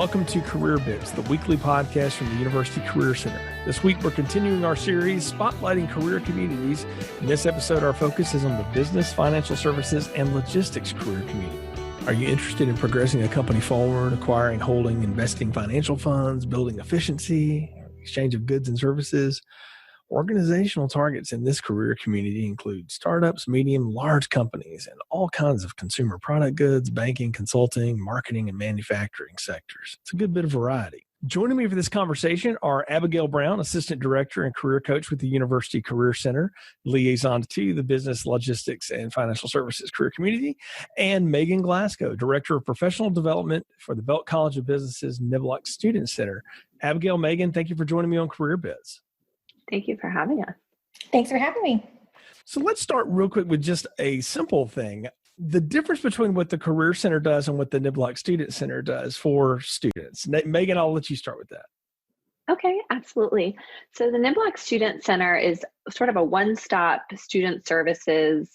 welcome to Career Bits, the weekly podcast from the University Career Center. This week, we're continuing our series, Spotlighting Career Communities. In this episode, our focus is on the business, financial services, and logistics career community. Are you interested in progressing a company forward, acquiring, holding, investing financial funds, building efficiency, exchange of goods and services? Organizational targets in this career community include startups, medium, large companies, and all kinds of consumer product goods, banking, consulting, marketing, and manufacturing sectors. It's a good bit of variety. Joining me for this conversation are Abigail Brown, Assistant Director and Career Coach with the University Career Center, liaison to the Business, Logistics, and Financial Services Career Community, and Megan Glasgow, Director of Professional Development for the Belk College of Business's Niblock Student Center. Abigail, Megan, thank you for joining me on Career Bits. Thank you for having us. Thanks for having me. So let's start real quick with just a simple thing. The difference between what the Career Center does and what the Niblock Student Center does for students. Megan, I'll let you start with that. Okay, absolutely. So the Niblock Student Center is sort of a one-stop student services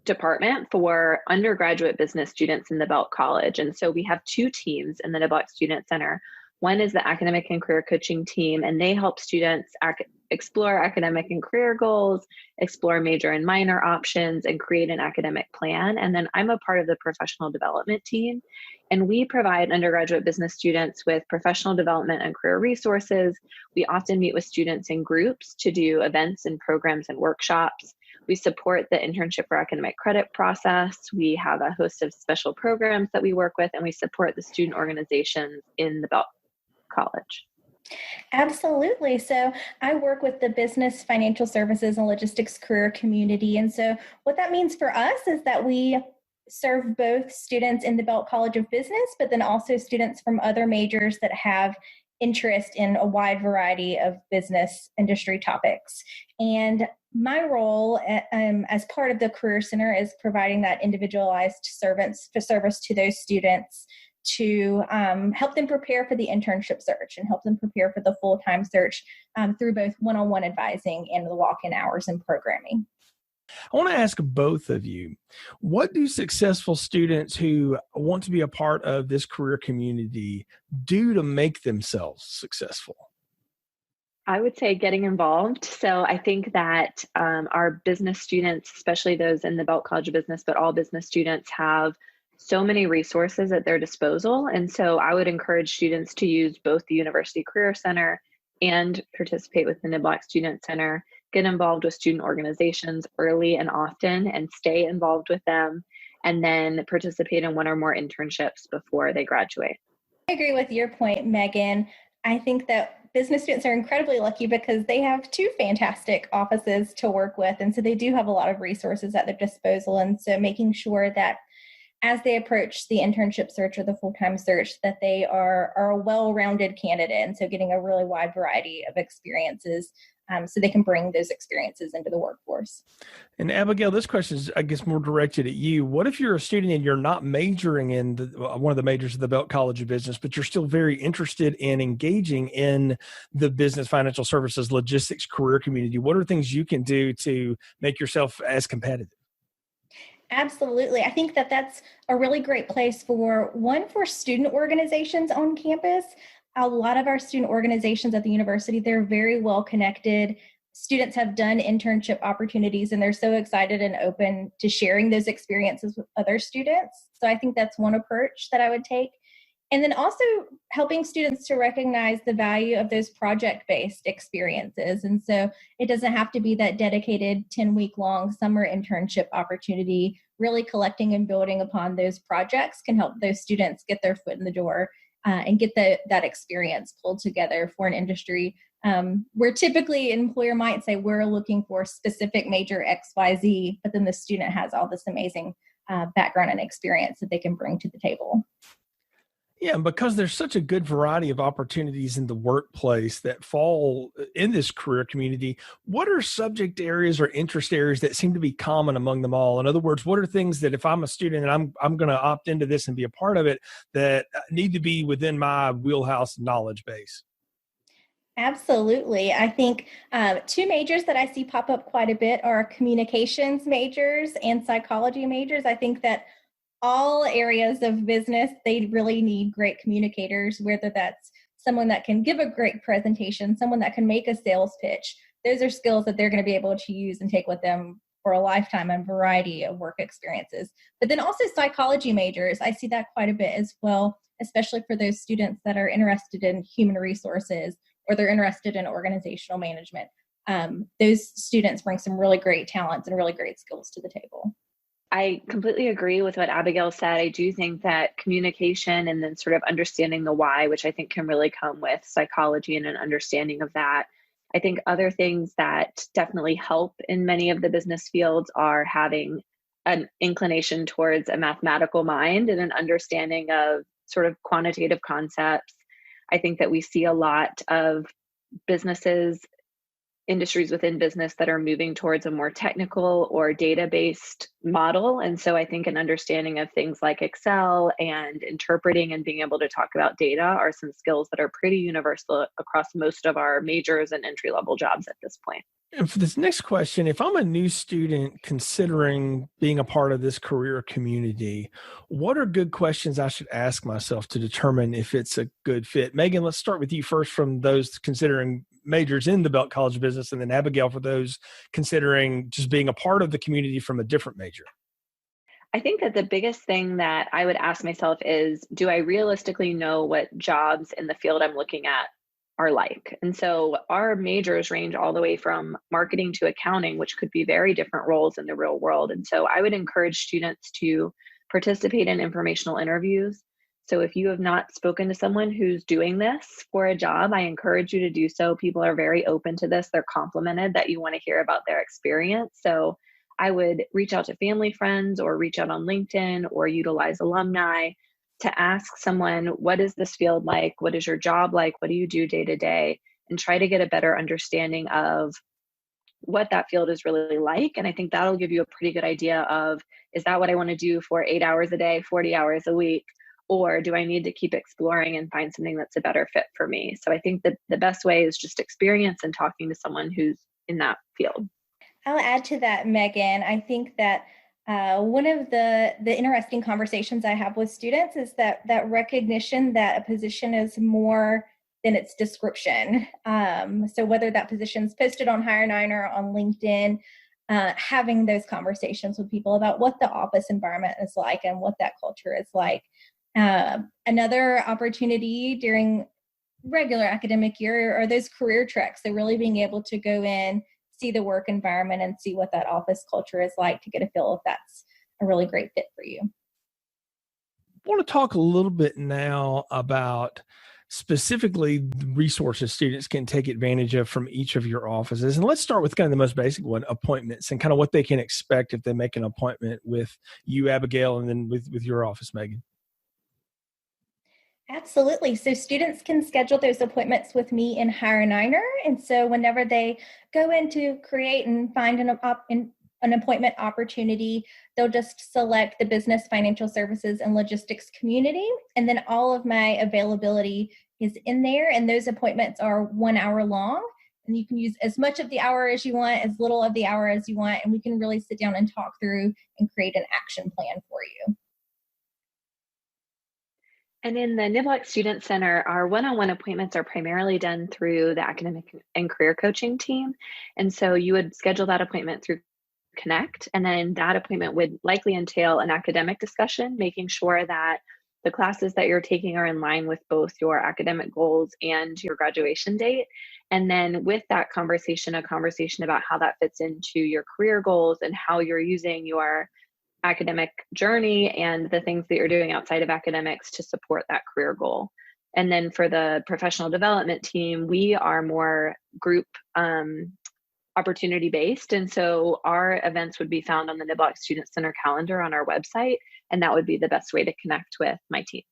department for undergraduate business students in the Belk College. And so we have two teams in the Niblock Student Center. One is the academic and career coaching team, and they help students explore academic and career goals, explore major and minor options, and create an academic plan. And then I'm a part of the professional development team, and we provide undergraduate business students with professional development and career resources. We often meet with students in groups to do events and programs and workshops. We support the internship for academic credit process. We have a host of special programs that we work with, and we support the student organizations in the Belk College. Absolutely. So I work with the business, financial services, and logistics career community. And so what that means for us is that we serve both students in the Belk College of Business, but then also students from other majors that have interest in a wide variety of business industry topics. And my role as part of the Career Center is providing that individualized service to those students to help them prepare for the internship search and help them prepare for the full-time search through both one-on-one advising and the walk-in hours and programming. I want to ask both of you, what do successful students who want to be a part of this career community do to make themselves successful? I would say getting involved. So I think that our business students, especially those in the Belk College of Business, but all business students have so many resources at their disposal. And so I would encourage students to use both the University Career Center and participate with the Niblock Student Center, get involved with student organizations early and often and stay involved with them, and then participate in one or more internships before they graduate. I agree with your point, Megan. I think that business students are incredibly lucky because they have two fantastic offices to work with. And so they do have a lot of resources at their disposal. And so making sure that as they approach the internship search or the full-time search, that they are a well-rounded candidate. And so getting a really wide variety of experiences so they can bring those experiences into the workforce. And Abigail, this question is, I guess, more directed at you. What if you're a student and you're not majoring in one of the majors of the Belk College of Business, but you're still very interested in engaging in the business, financial services, logistics career community? What are things you can do to make yourself as competitive? Absolutely. I think that that's a really great place for student organizations on campus. A lot of our student organizations at the university, they're very well connected. Students have done internship opportunities and they're so excited and open to sharing those experiences with other students. So I think that's one approach that I would take. And then also helping students to recognize the value of those project-based experiences. And so it doesn't have to be that dedicated 10-week-long summer internship opportunity. Really collecting and building upon those projects can help those students get their foot in the door and get that experience pulled together for an industry where typically an employer might say, we're looking for specific major XYZ, but then the student has all this amazing background and experience that they can bring to the table. Yeah, and because there's such a good variety of opportunities in the workplace that fall in this career community, what are subject areas or interest areas that seem to be common among them all? In other words, what are things that if I'm a student and I'm going to opt into this and be a part of it that need to be within my wheelhouse knowledge base? Absolutely. I think two majors that I see pop up quite a bit are communications majors and psychology majors. I think that all areas of business, they really need great communicators, whether that's someone that can give a great presentation, someone that can make a sales pitch. Those are skills that they're going to be able to use and take with them for a lifetime and variety of work experiences. But then also psychology majors, I see that quite a bit as well, especially for those students that are interested in human resources or they're interested in organizational management. Those students bring some really great talents and really great skills to the table. I completely agree with what Abigail said. I do think that communication and then sort of understanding the why, which I think can really come with psychology and an understanding of that. I think other things that definitely help in many of the business fields are having an inclination towards a mathematical mind and an understanding of sort of quantitative concepts. I think that we see a lot of businesses, industries within business that are moving towards a more technical or data-based model. And so I think an understanding of things like Excel and interpreting and being able to talk about data are some skills that are pretty universal across most of our majors and entry-level jobs at this point. And for this next question, if I'm a new student considering being a part of this career community, what are good questions I should ask myself to determine if it's a good fit? Megan, let's start with you first from those considering majors in the Belk College of Business, and then Abigail for those considering just being a part of the community from a different major. I think that the biggest thing that I would ask myself is, do I realistically know what jobs in the field I'm looking at are like? And so our majors range all the way from marketing to accounting, which could be very different roles in the real world. And so I would encourage students to participate in informational interviews. So if you have not spoken to someone who's doing this for a job, I encourage you to do so. People are very open to this. They're complimented that you want to hear about their experience. So I would reach out to family friends or reach out on LinkedIn or utilize alumni to ask someone, what is this field like? What is your job like? What do you do day to day? And try to get a better understanding of what that field is really like. And I think that'll give you a pretty good idea of, is that what I want to do for 8 hours a day, 40 hours a week? Or do I need to keep exploring and find something that's a better fit for me? So I think that the best way is just experience and talking to someone who's in that field. I'll add to that, Megan. I think that one of the interesting conversations I have with students is that recognition that a position is more than its description. So whether that position is posted on HireNine or on LinkedIn, having those conversations with people about what the office environment is like and what that culture is like. Another opportunity during regular academic year are those career treks. So really being able to go in, see the work environment and see what that office culture is like to get a feel if that's a really great fit for you. I want to talk a little bit now about specifically the resources students can take advantage of from each of your offices. And let's start with kind of the most basic one, appointments, and kind of what they can expect if they make an appointment with you, Abigail, and then with your office, Megan. Absolutely. So students can schedule those appointments with me in HireNiner. And so whenever they go in to create and find an appointment opportunity, they'll just select the business, financial services, and logistics community. And then all of my availability is in there. And those appointments are 1 hour long. And you can use as much of the hour as you want, as little of the hour as you want. And we can really sit down and talk through and create an action plan for you. And in the NIBLAC Student Center, our one-on-one appointments are primarily done through the academic and career coaching team. And so you would schedule that appointment through Connect, and then that appointment would likely entail an academic discussion, making sure that the classes that you're taking are in line with both your academic goals and your graduation date. And then with that conversation, a conversation about how that fits into your career goals and how you're using your academic journey and the things that you're doing outside of academics to support that career goal. And then for the professional development team, we are more group opportunity based. And so our events would be found on the NIBLAC Student Center calendar on our website. And that would be the best way to connect with my team.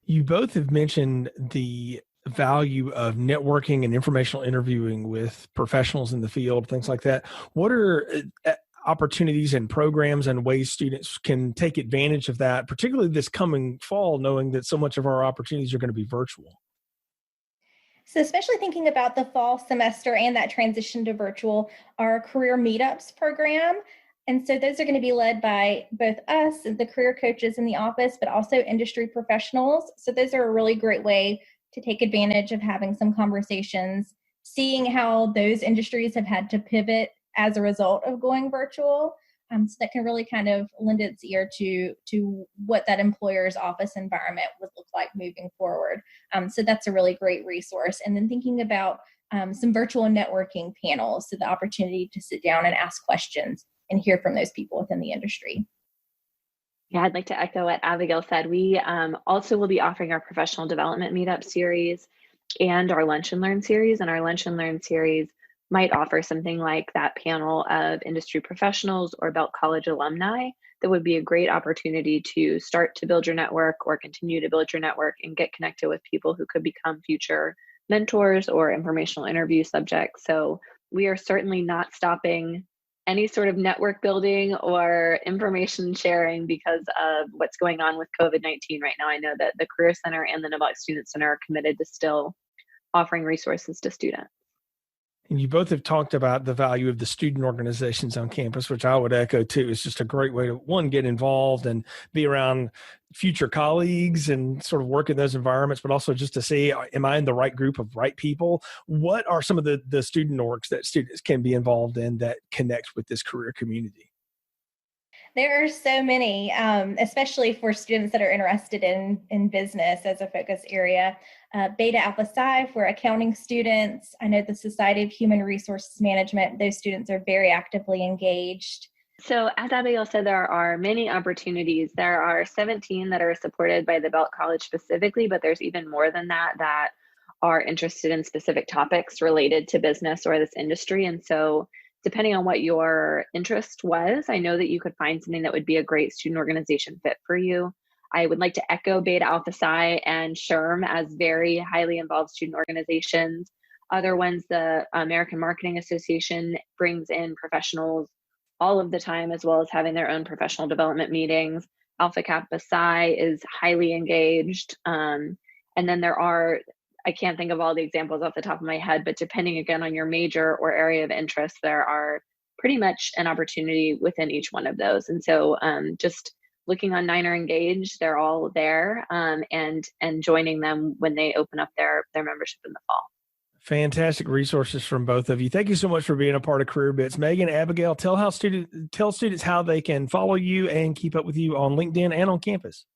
You both have mentioned the value of networking and informational interviewing with professionals in the field, things like that. What are opportunities and programs and ways students can take advantage of that, particularly this coming fall, knowing that so much of our opportunities are going to be virtual? So especially thinking about the fall semester and that transition to virtual, our career meetups program And so those are going to be led by both us, the career coaches in the office, but also industry professionals. So those are a really great way to take advantage of having some conversations, seeing how those industries have had to pivot as a result of going virtual. So that can really kind of lend its ear to what that employer's office environment would look like moving forward. So that's a really great resource. And then thinking about some virtual networking panels, so the opportunity to sit down and ask questions and hear from those people within the industry. Yeah, I'd like to echo what Abigail said. We also will be offering our professional development meetup series and our Lunch and Learn series. And our Lunch and Learn series might offer something like that panel of industry professionals or Belk College alumni. That would be a great opportunity to start to build your network or continue to build your network and get connected with people who could become future mentors or informational interview subjects. So we are certainly not stopping any sort of network building or information sharing because of what's going on with COVID-19 right now. I know that the Career Center and the Neblock Student Center are committed to still offering resources to students. And you both have talked about the value of the student organizations on campus, which I would echo too. It's just a great way to, one, get involved and be around future colleagues and sort of work in those environments, but also just to see, am I in the right group of right people? What are some of the student orgs that students can be involved in that connect with this career community? There are so many, especially for students that are interested in business as a focus area. Beta Alpha Psi for accounting students. I know the Society of Human Resources Management, those students are very actively engaged. So as Abigail said, there are many opportunities. There are 17 that are supported by the Belk College specifically, but there's even more than that that are interested in specific topics related to business or this industry. And so depending on what your interest was, I know that you could find something that would be a great student organization fit for you. I would like to echo Beta Alpha Psi and SHRM as very highly involved student organizations. Other ones, the American Marketing Association brings in professionals all of the time, as well as having their own professional development meetings. Alpha Kappa Psi is highly engaged. And then there are, I can't think of all the examples off the top of my head, but depending again on your major or area of interest, there are pretty much an opportunity within each one of those. And so just looking on Niner Engage, they're all there and joining them when they open up their membership in the fall. Fantastic resources from both of you. Thank you so much for being a part of Career Bits. Megan, Abigail, tell students how they can follow you and keep up with you on LinkedIn and on campus.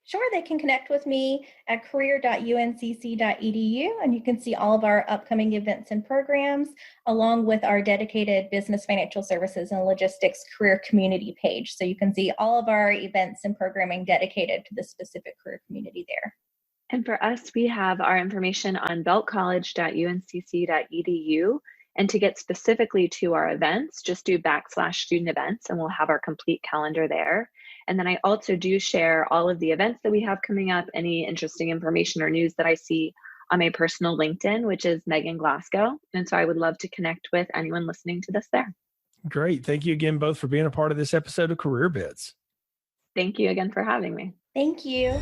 Sure, they can connect with me at career.uncc.edu, and you can see all of our upcoming events and programs, along with our dedicated business, financial services, and logistics career community page. So you can see all of our events and programming dedicated to the specific career community there. And for us, we have our information on belkcollege.uncc.edu. And to get specifically to our events, just do /student events, and we'll have our complete calendar there. And then I also do share all of the events that we have coming up, any interesting information or news that I see on my personal LinkedIn, which is Megan Glasgow. And so I would love to connect with anyone listening to this there. Great. Thank you again both for being a part of this episode of Career Bits. Thank you again for having me. Thank you.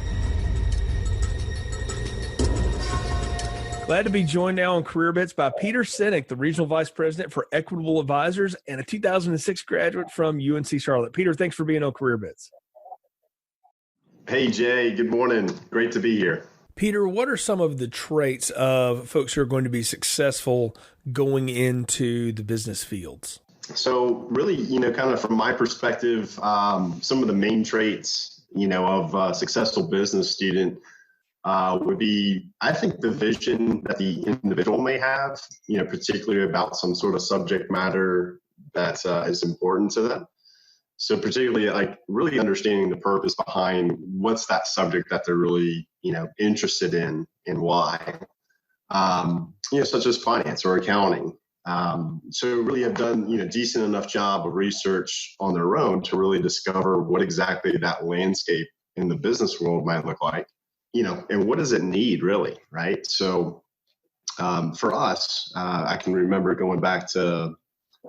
Glad to be joined now on Career Bits by Peter Sinek, the Regional Vice President for Equitable Advisors and a 2006 graduate from UNC Charlotte. Peter, thanks for being on Career Bits. Hey, Jay. Good morning. Great to be here. Peter, what are some of the traits of folks who are going to be successful going into the business fields? So really, kind of from my perspective, some of the main traits, of a successful business student would be, I think, the vision that the individual may have, particularly about some sort of subject matter that is important to them. So particularly like really understanding the purpose behind what's that subject that they're really, interested in and why, such as finance or accounting. So really have done, decent enough job of research on their own to really discover what exactly that landscape in the business world might look like. And what does it need really, right? So for us, I can remember going back to,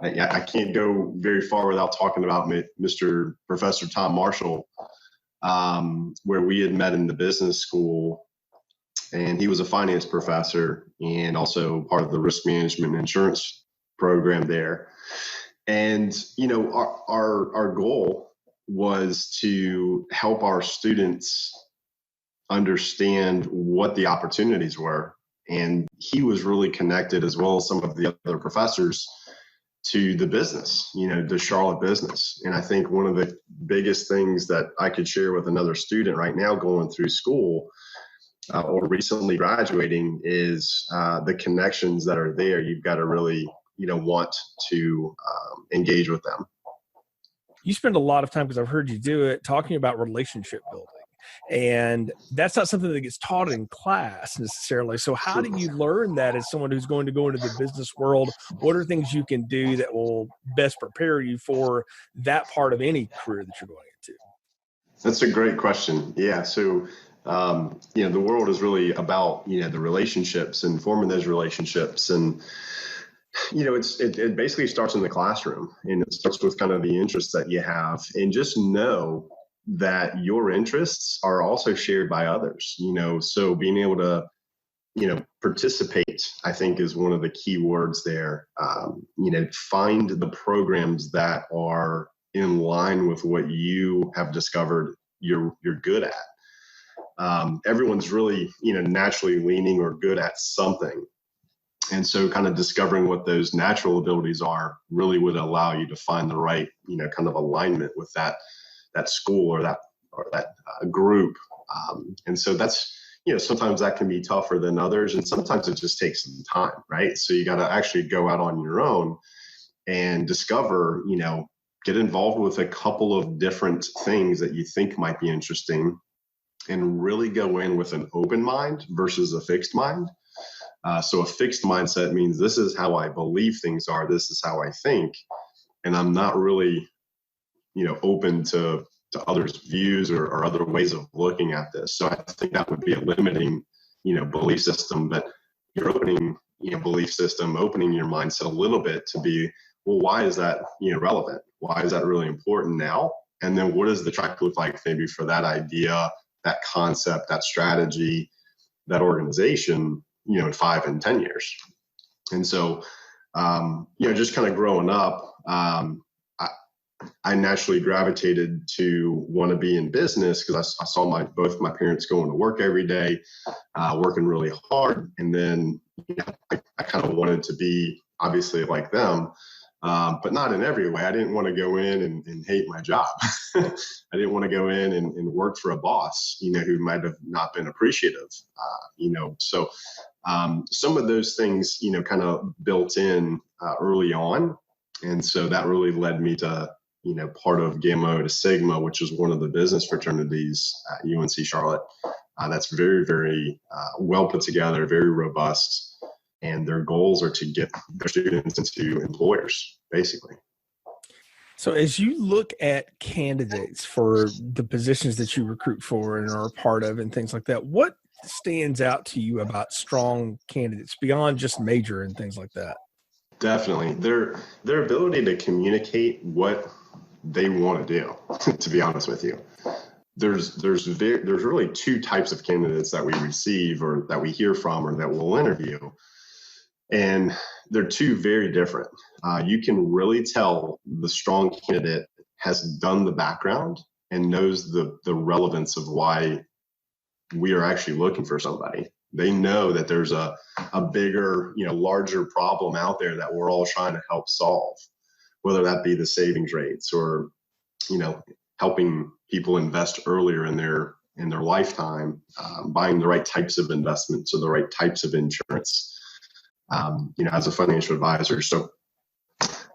I can't go very far without talking about Mr. Professor Tom Marshall, where we had met in the business school, and he was a finance professor and also part of the risk management and insurance program there. And, our goal was to help our students understand what the opportunities were. And he was really connected, as well as some of the other professors, to the business, the Charlotte business. And I think one of the biggest things that I could share with another student right now going through school or recently graduating is the connections that are there. You've got to really, want to engage with them. You spend a lot of time, because I've heard you do it, talking about relationship building. And that's not something that gets taught in class necessarily. So how do you learn that as someone who's going to go into the business world? What are things you can do that will best prepare you for that part of any career that you're going into? That's a great question. Yeah. So, the world is really about, the relationships and forming those relationships. And, it basically starts in the classroom, and it starts with kind of the interests that you have, and just know that your interests are also shared by others, so being able to, participate, I think, is one of the key words there. Find the programs that are in line with what you have discovered you're good at. Everyone's really, naturally leaning or good at something. And so kind of discovering what those natural abilities are really would allow you to find the right, kind of alignment with that school or that group. And so that's, sometimes that can be tougher than others. And sometimes it just takes some time, right? So you got to actually go out on your own and discover, get involved with a couple of different things that you think might be interesting, and really go in with an open mind versus a fixed mind. So a fixed mindset means this is how I believe things are. This is how I think. And I'm not really, open to others' views or other ways of looking at this. So I think that would be a limiting, belief system. But you're opening, belief system, opening your mindset a little bit to be, well, why is that, relevant? Why is that really important now? And then what does the track look like maybe for that idea, that concept, that strategy, that organization, in 5 and 10 years? And so, just kind of growing up, I naturally gravitated to want to be in business because I saw both my parents going to work every day, working really hard. And then I kind of wanted to be obviously like them, but not in every way. I didn't want to go in and hate my job. I didn't want to go in and work for a boss, who might have not been appreciative, So some of those things, kind of built in early on. And so that really led me to, part of Gamma to Sigma, which is one of the business fraternities at UNC Charlotte. That's very, very well put together, very robust. And their goals are to get their students into employers, basically. So as you look at candidates for the positions that you recruit for and are a part of and things like that, what stands out to you about strong candidates beyond just major and things like that? Definitely. Their ability to communicate what they want to do, to be honest with you. There's really 2 types of candidates that we receive or that we hear from or that we'll interview. And they're 2 very different. You can really tell the strong candidate has done the background and knows the relevance of why we are actually looking for somebody. They know that there's a bigger, larger problem out there that we're all trying to help solve, whether that be the savings rates or, helping people invest earlier in their lifetime, buying the right types of investments or the right types of insurance, as a financial advisor. So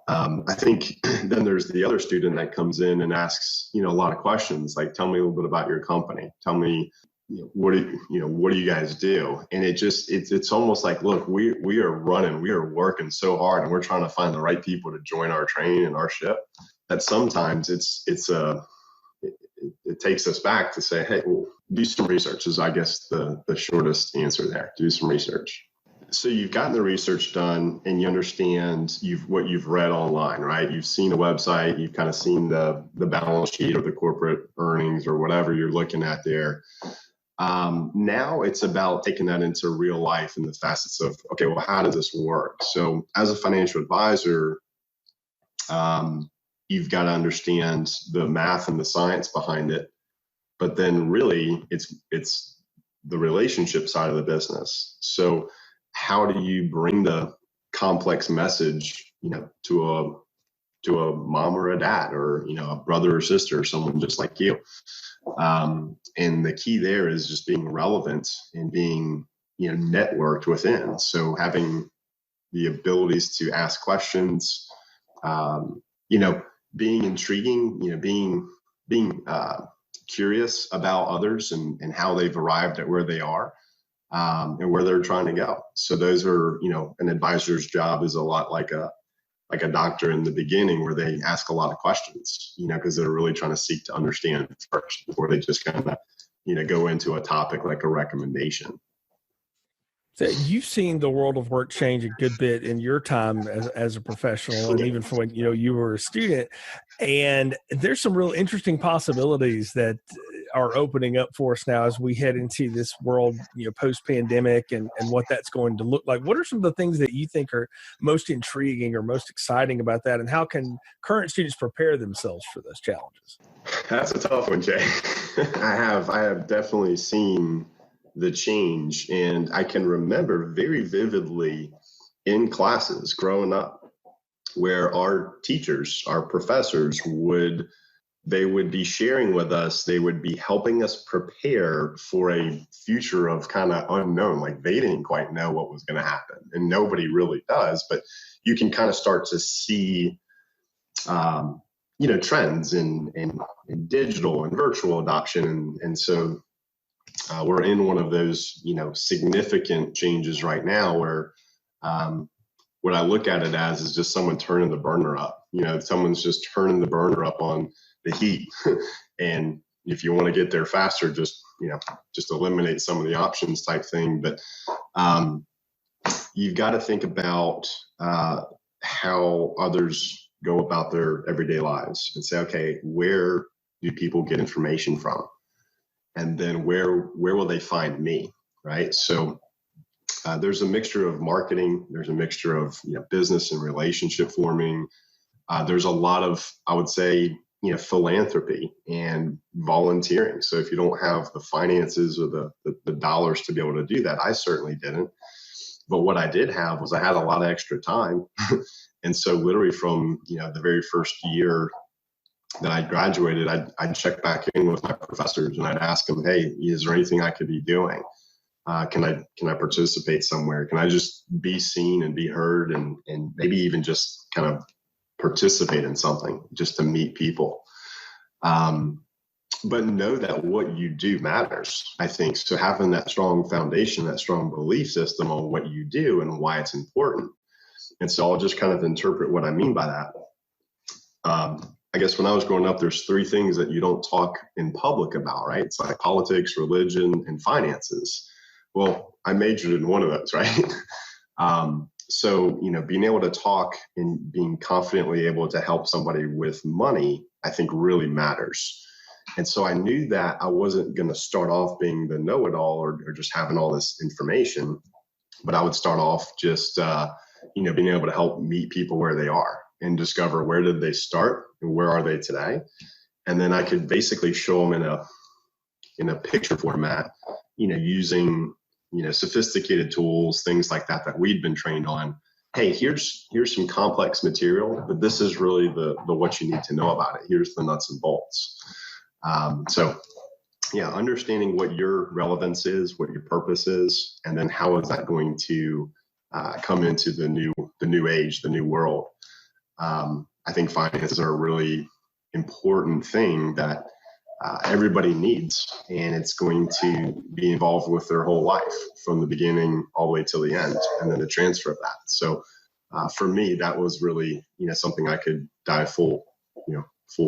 I think then there's the other student that comes in and asks, a lot of questions, like, tell me a little bit about your company. Tell me, what do you guys do? And it's almost like, look, we are working so hard, and we're trying to find the right people to join our train and our ship, that sometimes it takes us back to say, hey, well, do some research is, I guess, the shortest answer there. Do some research. So you've gotten the research done and you understand what you've read online, right? You've seen a website, you've kind of seen the balance sheet or the corporate earnings or whatever you're looking at there. Now it's about taking that into real life and the facets of, okay, well, how does this work? So as a financial advisor, You've got to understand the math and the science behind it. But then really it's the relationship side of the business. So how do you bring the complex message, to a mom or a dad, or, a brother or sister, or someone just like you? And the key there is just being relevant and being, networked within. So having the abilities to ask questions, being intriguing, being curious about others and how they've arrived at where they are, and where they're trying to go. So those are, an advisor's job is a lot like a doctor in the beginning, where they ask a lot of questions, because they're really trying to seek to understand first before they just kind of, go into a topic like a recommendation. So you've seen the world of work change a good bit in your time as a professional, and even from when you were a student. And there's some real interesting possibilities that are opening up for us now as we head into this world, post-pandemic, and what that's going to look like. What are some of the things that you think are most intriguing or most exciting about that, and how can current students prepare themselves for those challenges? That's a tough one, Jay. I have definitely seen the change, and I can remember very vividly in classes growing up where our teachers, our professors would be sharing with us, they would be helping us prepare for a future of kind of unknown. Like, they didn't quite know what was going to happen, and nobody really does, but you can kind of start to see trends in digital and virtual adoption, and so we're in one of those, significant changes right now where what I look at it as is just someone turning the burner up. Someone's just turning the burner up on the heat. And if you want to get there faster, just eliminate some of the options type thing. But you've got to think about how others go about their everyday lives and say, okay, where do people get information from? And then where will they find me, right? So there's a mixture of marketing. There's a mixture of business and relationship forming. There's a lot of, I would say, philanthropy and volunteering. So if you don't have the finances or the dollars to be able to do that, I certainly didn't. But what I did have was I had a lot of extra time. And so literally from the very first year that I graduated, I'd check back in with my professors and I'd ask them, hey, is there anything I could be doing? Can I participate somewhere? Can I just be seen and be heard, and maybe even just kind of participate in something just to meet people? But know that what you do matters, I think. So having that strong foundation, that strong belief system on what you do and why it's important. And so I'll just kind of interpret what I mean by that. I guess when I was growing up, there's three things that you don't talk in public about, right? It's like politics, religion, and finances. Well, I majored in one of those, right? So, being able to talk and being confidently able to help somebody with money, I think really matters. And so I knew that I wasn't going to start off being the know-it-all or just having all this information, but I would start off just, being able to help meet people where they are and discover where did they start and where are they today. And then I could basically show them in a picture format, using, sophisticated tools, things like that we'd been trained on. Hey, here's some complex material, but this is really the what you need to know about it. Here's the nuts and bolts. Understanding what your relevance is, what your purpose is, and then how is that going to come into the new age, the new world. I think finances are a really important thing that everybody needs, and it's going to be involved with their whole life from the beginning all the way till the end, and then the transfer of that. So for me, that was really, something I could dive full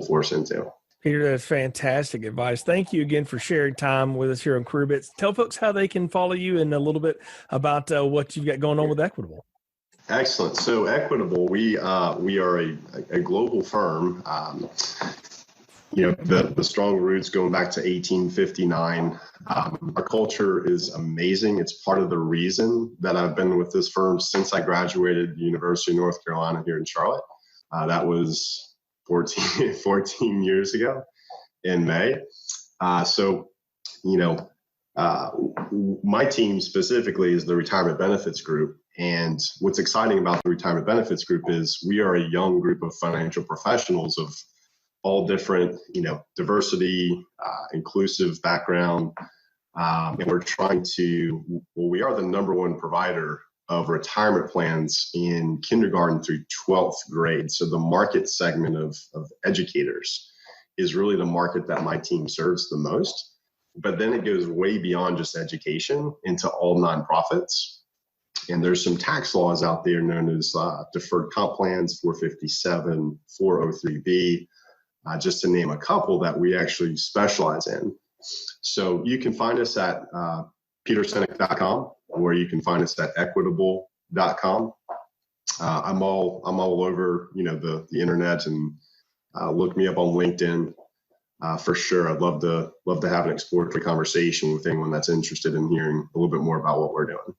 force into. Peter, that's fantastic advice. Thank you again for sharing time with us here on Career Bits. Tell folks how they can follow you and a little bit about what you've got going on with Equitable. Excellent. So Equitable, we are a global firm. The strong roots going back to 1859. Our culture is amazing. It's part of the reason that I've been with this firm since I graduated the University of North Carolina here in Charlotte. That was 14 years ago in May. So, my team specifically is the retirement benefits group. And what's exciting about the retirement benefits group is we are a young group of financial professionals of all different, diversity, inclusive background. And we're trying we are the number one provider of retirement plans in kindergarten through 12th grade. So the market segment of educators is really the market that my team serves the most. But then it goes way beyond just education into all nonprofits. And there's some tax laws out there known as deferred comp plans, 457, 403B, just to name a couple that we actually specialize in. So you can find us at petersennick.com, or you can find us at equitable.com. I'm all over, the internet, and look me up on LinkedIn for sure. I'd love to have an exploratory conversation with anyone that's interested in hearing a little bit more about what we're doing.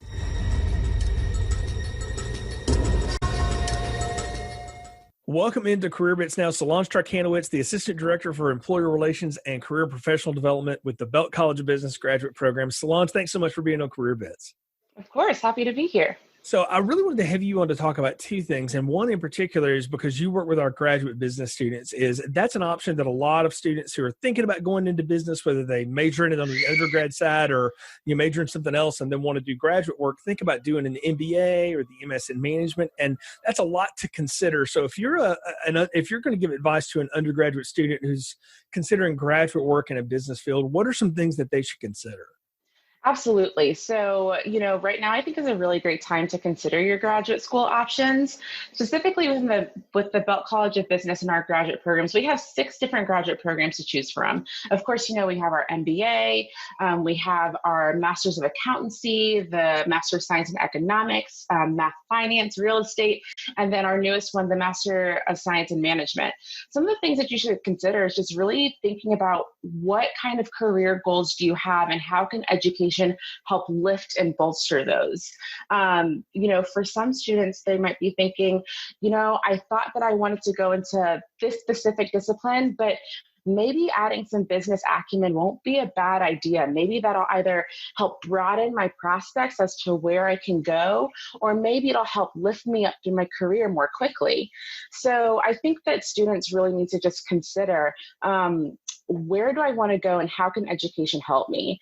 Welcome into Career Bits now. Solange Tarkanowicz, the Assistant Director for Employer Relations and Career Professional Development with the Belk College of Business Graduate Program. Solange, thanks so much for being on Career Bits. Of course. Happy to be here. So I really wanted to have you on to talk about two things. And one in particular is because you work with our graduate business students, is that's an option that a lot of students who are thinking about going into business, whether they major in it on the undergrad side or you major in something else and then want to do graduate work, think about doing an MBA or the MS in management. And that's a lot to consider. So if you're if you're going to give advice to an undergraduate student who's considering graduate work in a business field, what are some things that they should consider? Absolutely. So, right now I think is a really great time to consider your graduate school options, specifically with the Belk College of Business and our graduate programs. We have 6 different graduate programs to choose from. Of course, we have our MBA, we have our Masters of Accountancy, the Master of Science in Economics, Math, Finance, Real Estate, and then our newest one, the Master of Science in Management. Some of the things that you should consider is just really thinking about what kind of career goals do you have and how can education help lift and bolster those. For some students, they might be thinking, I thought that I wanted to go into this specific discipline, but maybe adding some business acumen won't be a bad idea. Maybe that'll either help broaden my prospects as to where I can go, or maybe it'll help lift me up through my career more quickly. So I think that students really need to just consider, where do I want to go and how can education help me?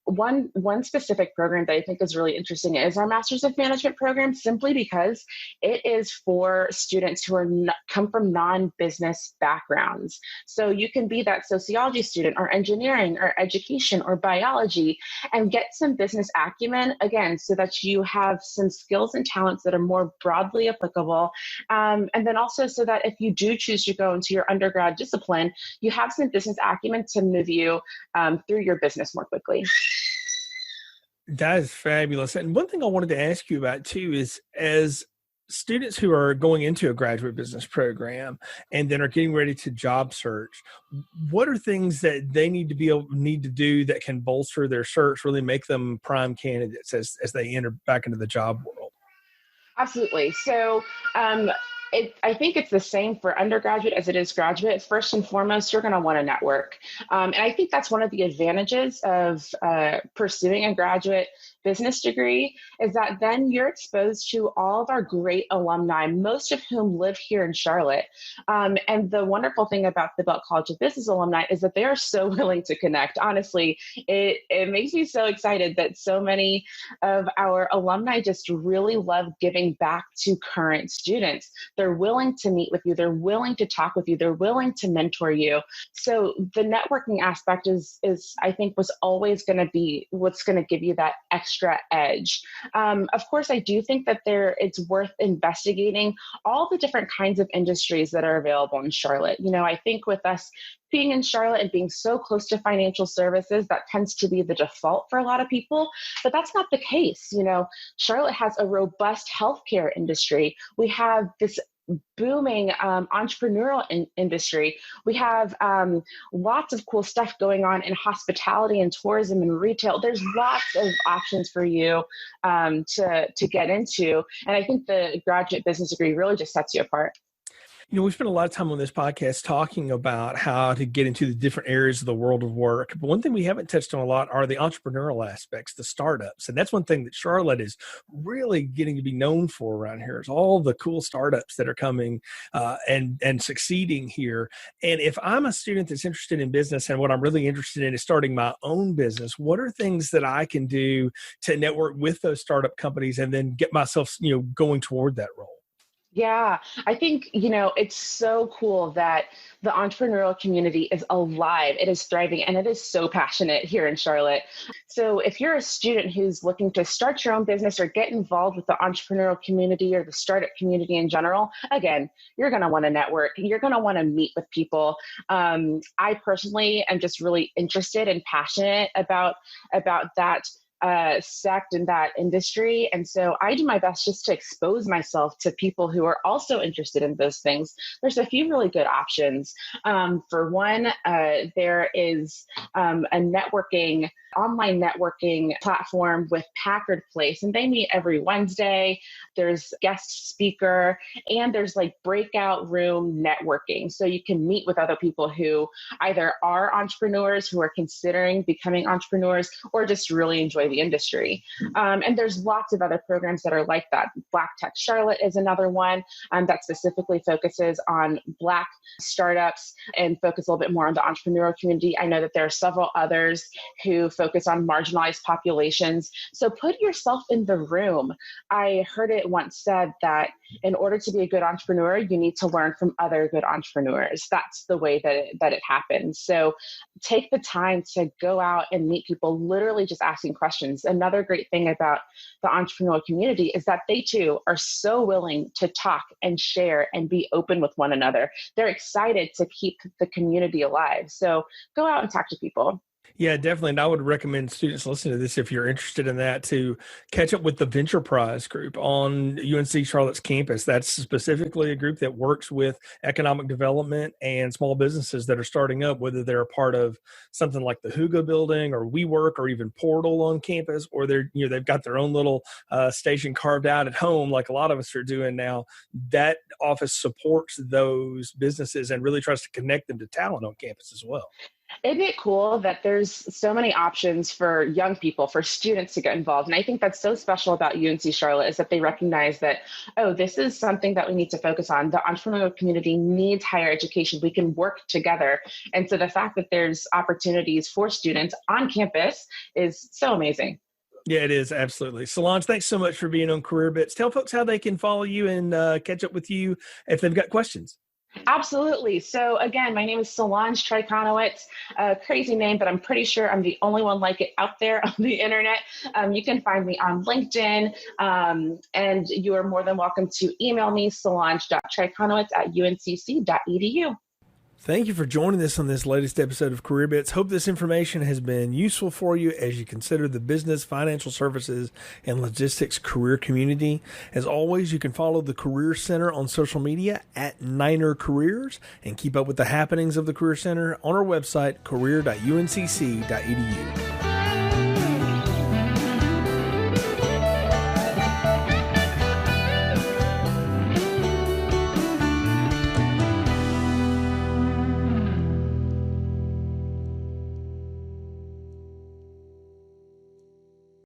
One specific program that I think is really interesting is our Masters of Management program, simply because it is for students who come from non-business backgrounds. So you can be that sociology student or engineering or education or biology and get some business acumen, again, so that you have some skills and talents that are more broadly applicable. And then also so that if you do choose to go into your undergrad discipline, you have some business acumen to move you through your business more quickly. That is fabulous. And one thing I wanted to ask you about too is, as students who are going into a graduate business program and then are getting ready to job search, what are things that they need to do that can bolster their search, really make them prime candidates as they enter back into the job world? Absolutely. So I think it's the same for undergraduate as it is graduate. First and foremost, you're going to want to network. And I think that's one of the advantages of pursuing a graduate business degree, is that then you're exposed to all of our great alumni, most of whom live here in Charlotte. And the wonderful thing about the Belk College of Business alumni is that they are so willing to connect. Honestly, it makes me so excited that so many of our alumni just really love giving back to current students. They're willing to meet with you. They're willing to talk with you. They're willing to mentor you. So the networking aspect is I think, was always going to be what's going to give you that extra edge. Of course, I do think that it's worth investigating all the different kinds of industries that are available in Charlotte. I think with us being in Charlotte and being so close to financial services, that tends to be the default for a lot of people, but that's not the case. Charlotte has a robust healthcare industry. We have this booming entrepreneurial industry. We have lots of cool stuff going on in hospitality and tourism and retail. There's lots of options for you to get into. And I think the graduate business degree really just sets you apart. We spent a lot of time on this podcast talking about how to get into the different areas of the world of work. But one thing we haven't touched on a lot are the entrepreneurial aspects, the startups. And that's one thing that Charlotte is really getting to be known for around here is all the cool startups that are coming and succeeding here. And if I'm a student that's interested in business and what I'm really interested in is starting my own business, what are things that I can do to network with those startup companies and then get myself, going toward that role? Yeah, I think, it's so cool that the entrepreneurial community is alive, it is thriving, and it is so passionate here in Charlotte. So if you're a student who's looking to start your own business or get involved with the entrepreneurial community or the startup community in general, again, you're going to want to network. You're going to want to meet with people. I personally am just really interested and passionate about that sect in that industry. And so I do my best just to expose myself to people who are also interested in those things. There's a few really good options. For one, there is a online networking platform with Packard Place, and they meet every Wednesday. There's guest speaker, and there's breakout room networking. So you can meet with other people who either are entrepreneurs, who are considering becoming entrepreneurs, or just really enjoy the industry. And there's lots of other programs that are like that. Black Tech Charlotte is another one that specifically focuses on Black startups and focus a little bit more on the entrepreneurial community. I know that there are several others who focus on marginalized populations. So put yourself in the room. I heard it once said that in order to be a good entrepreneur, you need to learn from other good entrepreneurs. That's the way that it happens. So take the time to go out and meet people, literally just asking questions. Another great thing about the entrepreneurial community is that they too are so willing to talk and share and be open with one another. They're excited to keep the community alive. So go out and talk to people. Yeah, definitely. And I would recommend students listening to this, if you're interested in that, to catch up with the Venture Prize group on UNC Charlotte's campus. That's specifically a group that works with economic development and small businesses that are starting up, whether they're a part of something like the Huga building or WeWork or even Portal on campus, or they've got their own little station carved out at home, like a lot of us are doing now. That office supports those businesses and really tries to connect them to talent on campus as well. Isn't it cool that there's so many options for young people, for students to get involved? And I think that's so special about UNC Charlotte is that they recognize that, this is something that we need to focus on. The entrepreneurial community needs higher education. We can work together. And so the fact that there's opportunities for students on campus is so amazing. Yeah, it is. Absolutely. Solange, thanks so much for being on Career Bits. Tell folks how they can follow you and catch up with you if they've got questions. Absolutely. So again, my name is Solange Trikonowitz, a crazy name, but I'm pretty sure I'm the only one like it out there on the internet. You can find me on LinkedIn, and you are more than welcome to email me, solange.trikonowitz@uncc.edu. Thank you for joining us on this latest episode of Career Bits. Hope this information has been useful for you as you consider the business, financial services, and logistics career community. As always, you can follow the Career Center on social media at Niner Careers and keep up with the happenings of the Career Center on our website, career.uncc.edu.